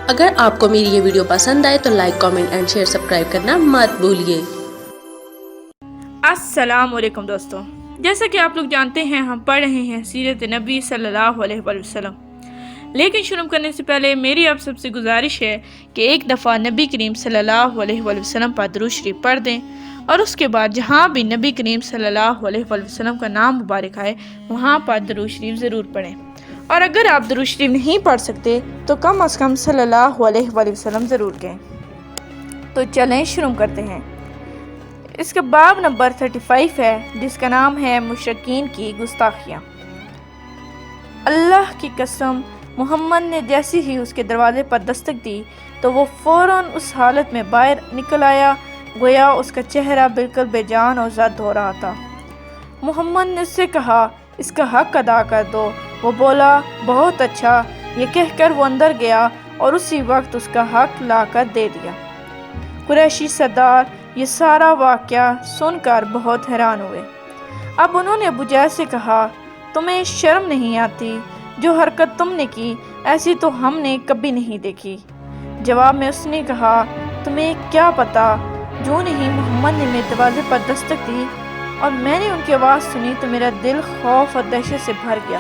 اگر آپ کو میری یہ ویڈیو پسند آئے تو like, comment and share, subscribe کرنا مت بھولیے۔ السلام علیکم دوستو، جیسا کہ آپ لوگ جانتے ہیں ہم پڑھ رہے ہیں سیرت نبی صلی اللہ علیہ وسلم، لیکن شروع کرنے سے پہلے میری آپ سب سے گزارش ہے کہ ایک دفعہ نبی کریم صلی اللہ علیہ وسلم پر درود شریف پڑھ دیں، اور اس کے بعد جہاں بھی نبی کریم صلی اللہ علیہ وسلم کا نام مبارک آئے وہاں پر درود شریف ضرور پڑھیں، اور اگر آپ درود شریف نہیں پڑھ سکتے تو کم از کم صلی اللہ علیہ وسلم ضرور کہیں۔ تو چلیں شروع کرتے ہیں۔ اس کا باب نمبر 35 ہے، جس کا نام ہے مشرکین کی گستاخیاں۔ اللہ کی قسم، محمد نے جیسے ہی اس کے دروازے پر دستک دی تو وہ فوراً اس حالت میں باہر نکل آیا گویا اس کا چہرہ بالکل بے جان اور زد ہو رہا تھا۔ محمد نے اس سے کہا، اس کا حق ادا کر دو۔ وہ بولا، بہت اچھا۔ یہ کہہ کر وہ اندر گیا اور اسی وقت اس کا حق لا کر دے دیا۔ قریشی سردار یہ سارا واقعہ سن کر بہت حیران ہوئے۔ اب انہوں نے ابو جہل سے کہا، تمہیں شرم نہیں آتی؟ جو حرکت تم نے کی ایسی تو ہم نے کبھی نہیں دیکھی۔ جواب میں اس نے کہا، تمہیں کیا پتا؟ جو نہیں محمد نے میرے دروازے پر دستک دی اور میں نے ان کی آواز سنی تو میرا دل خوف اور دہشت سے بھر گیا۔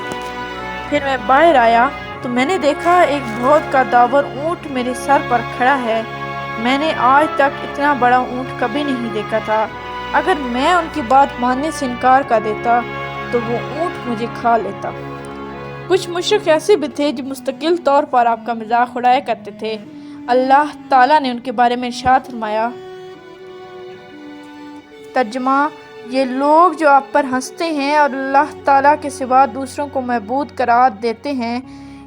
پھر میں باہر آیا تو میں نے دیکھا ایک بہت قداور اونٹ میرے سر پر کھڑا ہے۔ میں نے آج تک اتنا بڑا اونٹ کبھی نہیں دیکھا تھا۔ اگر میں ان کی بات ماننے سے انکار کر دیتا تو وہ اونٹ مجھے کھا لیتا۔ کچھ مشرک ایسے بھی تھے جو مستقل طور پر آپ کا مذاق اڑایا کرتے تھے۔ اللہ تعالیٰ نے ان کے بارے میں ارشاد فرمایا، ترجمہ، یہ لوگ جو آپ پر ہنستے ہیں اور اللہ تعالیٰ کے سوا دوسروں کو معبود قرار دیتے ہیں،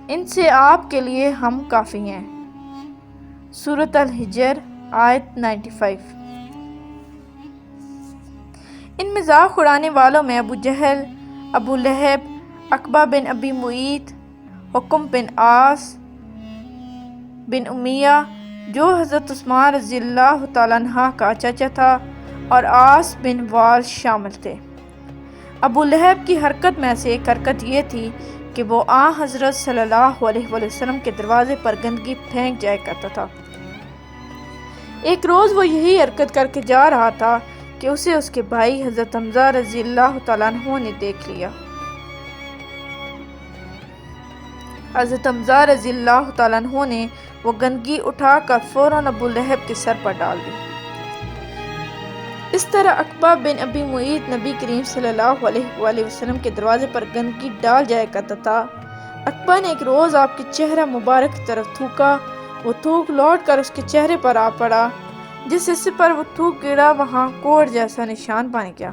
ان سے آپ کے لیے ہم کافی ہیں۔ سورۃ الحجر آیت 95۔ ان مذاق اڑانے والوں میں ابو جہل، ابو لہب، عقبہ بن ابی معیط، حکم بن عاص بن امیہ جو حضرت عثمان رضی اللہ تعالیٰ عنہ کا چچا تھا، اور عاص بن وال شامل تھے۔ ابو لہب کی حرکت میں سے ایک حرکت یہ تھی کہ وہ حضرت صلی اللہ علیہ وسلم کے دروازے پر گندگی پھینک جایا کرتا تھا۔ ایک روز وہ یہی حرکت کر کے جا رہا تھا کہ اسے اس کے بھائی حضرت حمزہ رضی اللہ تعالیٰ عنہ نے دیکھ لیا۔ حضرت حمزہ رضی اللہ تعالیٰ عنہ نے وہ گندگی اٹھا کر فوراً ابو لہب کے سر پر ڈال دی۔ اس طرح عقبہ بن ابی معیط نبی کریم صلی اللہ علیہ وسلم کے دروازے پر گندگی ڈال جایا کرتا تھا۔ عقبہ نے ایک روز آپ کے چہرہ مبارک کی طرف تھوکا، وہ تھوک لوٹ کر اس کے چہرے پر آ پڑا۔ جس حصے پر وہ تھوک گرا وہاں کوڑ جیسا نشان بن گیا۔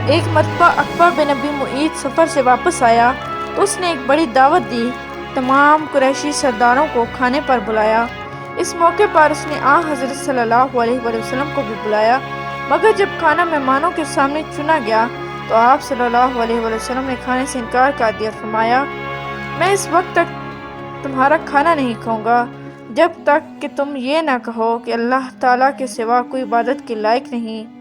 ایک مرتبہ عقبہ بن ابی معیط سفر سے واپس آیا تو اس نے ایک بڑی دعوت دی، تمام قریشی سرداروں کو کھانے پر بلایا۔ اس موقع پر اس نے حضرت صلی اللہ علیہ وسلم کو بھی بلایا، مگر جب کھانا مہمانوں کے سامنے چنا گیا تو آپ صلی اللہ علیہ وسلم نے کھانے سے انکار کر دیا اور فرمایا، میں اس وقت تک تمہارا کھانا نہیں کھاؤں گا جب تک کہ تم یہ نہ کہو کہ اللہ تعالیٰ کے سوا کوئی عبادت کے لائق نہیں۔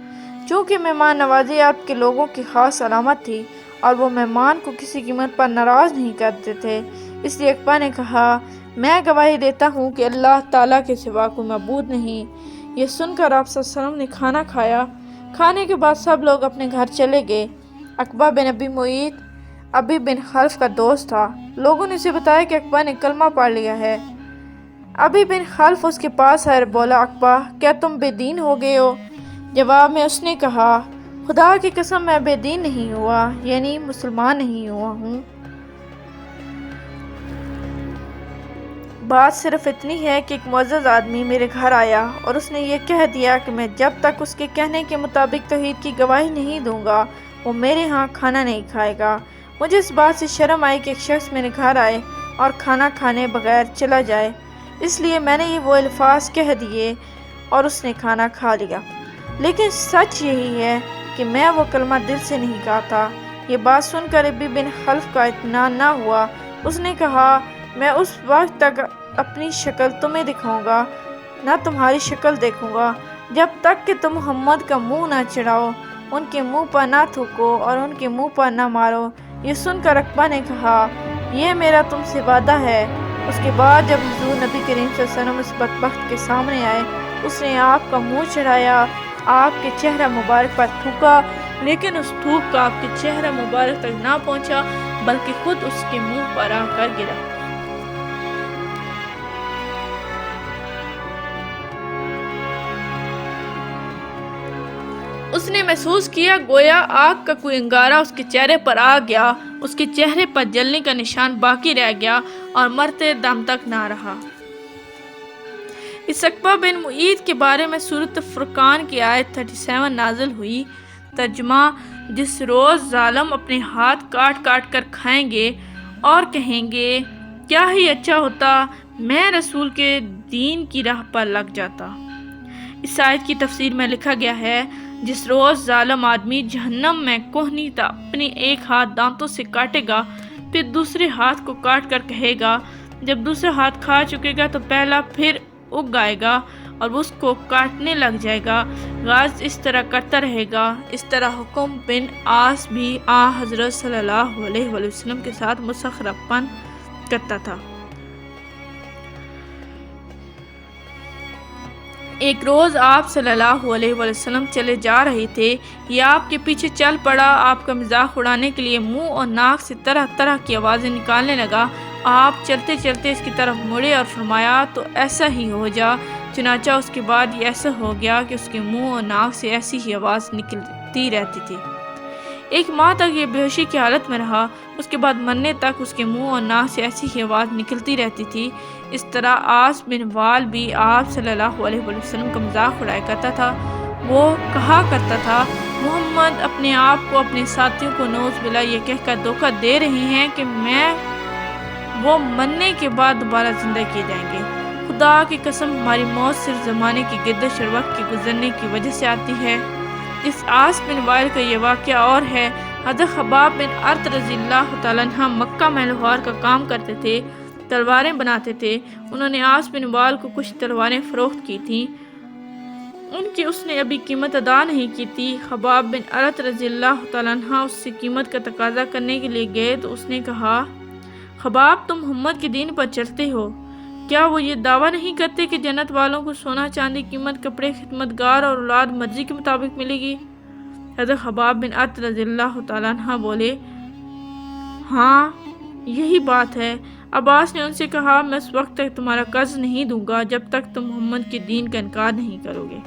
چونکہ مہمان نوازی آپ کے لوگوں کی خاص علامت تھی اور وہ مہمان کو کسی قیمت پر ناراض نہیں کرتے تھے، اس لیے عقبہ نے کہا، میں گواہی دیتا ہوں کہ اللہ تعالیٰ کے سوا کوئی معبود نہیں۔ یہ سن کر آپ صلی اللہ علیہ وسلم نے کھانا کھایا۔ کھانے کے بعد سب لوگ اپنے گھر چلے گئے۔ عقبہ بن ابی معیط ابی بن خلف کا دوست تھا۔ لوگوں نے اسے بتایا کہ عقبہ نے کلمہ پڑھ لیا ہے۔ ابی بن خلف اس کے پاس آئے اور بولا، عقبہ، کیا تم بے دین ہو گئے ہو؟ جواب میں اس نے کہا، خدا کی قسم میں بے دین نہیں ہوا، یعنی مسلمان نہیں ہوا ہوں۔ بات صرف اتنی ہے کہ ایک معزز آدمی میرے گھر آیا اور اس نے یہ کہہ دیا کہ میں جب تک اس کے کہنے کے مطابق توحید کی گواہی نہیں دوں گا وہ میرے ہاں کھانا نہیں کھائے گا۔ مجھے اس بات سے شرم آئی کہ ایک شخص میرے گھر آئے اور کھانا کھانے بغیر چلا جائے، اس لیے میں نے وہ الفاظ کہہ دیے اور اس نے کھانا کھا لیا۔ لیکن سچ یہی ہے کہ میں وہ کلمہ دل سے نہیں کہا تھا۔ یہ بات سن کر ابی بن خلف کا اطمینان نہ ہوا۔ اس نے کہا، میں اس وقت تک اپنی شکل تمہیں دکھاؤں گا نہ تمہاری شکل دیکھوں گا جب تک کہ تم محمد کا منہ نہ چڑھاؤ، ان کے منہ پر نہ تھوکو اور ان کے منہ پر نہ مارو۔ یہ سن کر عقبہ نے کہا، یہ میرا تم سے وعدہ ہے۔ اس کے بعد جب حضور نبی کریم صلی اللہ علیہ وسلم اس بدبخت کے سامنے آئے، اس نے آپ کا منہ چڑھایا، آپ کے چہرہ مبارک پر تھوکا، لیکن اس تھوک کا آپ کے چہرہ مبارک تک نہ پہنچا بلکہ خود اس کے منہ پر آ کر گرا۔ اس نے محسوس کیا گویا آگ کا کوئی انگارہ اس کے چہرے پر آ گیا، اس کے چہرے پر جلنے کا نشان باقی رہ گیا اور مرتے دم تک نہ رہا۔ اس عقبہ بن معیط کے بارے میں سورۃ فرقان کی آیت 37 نازل ہوئی۔ ترجمہ: جس روز ظالم اپنے ہاتھ کاٹ کاٹ کر کھائیں گے اور کہیں گے کیا ہی اچھا ہوتا میں رسول کے دین کی راہ پر لگ جاتا۔ اس آیت کی تفسیر میں لکھا گیا ہے، جس روز ظالم آدمی جہنم میں کوہنیتا اپنی ایک ہاتھ دانتوں سے کاٹے گا، پھر دوسرے ہاتھ کو کاٹ کر کہے گا جب دوسرا ہاتھ کھا چکے گا تو پہلا پھر اگ آئے گا اور اس کو کاٹنے لگ جائے گا۔ غاز اس طرح کرتا رہے گا۔ اس طرح حکم بن عاص بھی حضرت صلی اللہ علیہ وسلم کے ساتھ مسخرپن کرتا تھا۔ ایک روز آپ صلی اللہ علیہ وسلم چلے جا رہے تھے، یہ آپ کے پیچھے چل پڑا، آپ کا مذاق اڑانے کے لیے منہ اور ناک سے طرح طرح کی آوازیں نکالنے لگا۔ آپ چلتے چلتے اس کی طرف مڑے اور فرمایا تو ایسا ہی ہو جا۔ چنانچہ اس کے بعد یہ ایسا ہو گیا کہ اس کے منہ اور ناک سے ایسی ہی آواز نکلتی رہتی تھی۔ ایک ماہ تک یہ بے ہوشی کی حالت میں رہا، اس کے بعد مرنے تک اس کے منہ اور ناک سے ایسی ہی آواز نکلتی رہتی تھی۔ اس طرح عاص بن وال بھی آپ صلی اللہ علیہ وسلم کا مذاق اڑایا کرتا تھا۔ وہ کہا کرتا تھا، محمد اپنے آپ کو اپنے ساتھیوں کو نعوذ باللہ یہ کہہ کر دھوکہ دے رہے ہیں کہ وہ مرنے کے بعد دوبارہ زندہ کیے جائیں گے۔ خدا کی قسم ہماری موت صرف زمانے کی گردش اور وقت کے گزرنے کی وجہ سے آتی ہے۔ اس عاص بن وائل کا یہ واقعہ اور ہے۔ حضرت خباب بن ارت رضی اللہ تعالیٰ عنہ مکہ میں لوہار کا کام کرتے تھے، تلواریں بناتے تھے۔ انہوں نے عاص بن وائل کو کچھ تلواریں فروخت کی تھیں، ان کی اس نے ابھی قیمت ادا نہیں کی تھی۔ خباب بن ارت رضی اللہ تعالیٰ عنہ اس سے قیمت کا تقاضا کرنے کے لیے گئے تو اس نے کہا، خباب تم محمد کے دین پر چلتے ہو، کیا وہ یہ دعویٰ نہیں کرتے کہ جنت والوں کو سونا چاندی قیمت کپڑے خدمتگار اور اولاد مرضی کے مطابق ملے گی؟ حضرت خباب بن ارت رضی اللہ تعالیٰ عنہ بولے، ہاں یہی بات ہے۔ عباس نے ان سے کہا، میں اس وقت تک تمہارا قرض نہیں دوں گا جب تک تم محمد کے دین کا انکار نہیں کرو گے۔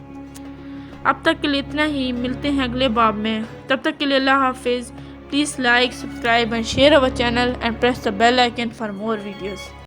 اب تک کے لیے اتنا ہی، ملتے ہیں اگلے باب میں، تب تک کے لیے اللہ حافظ۔ Please like, subscribe and share our channel and press the bell icon for more videos.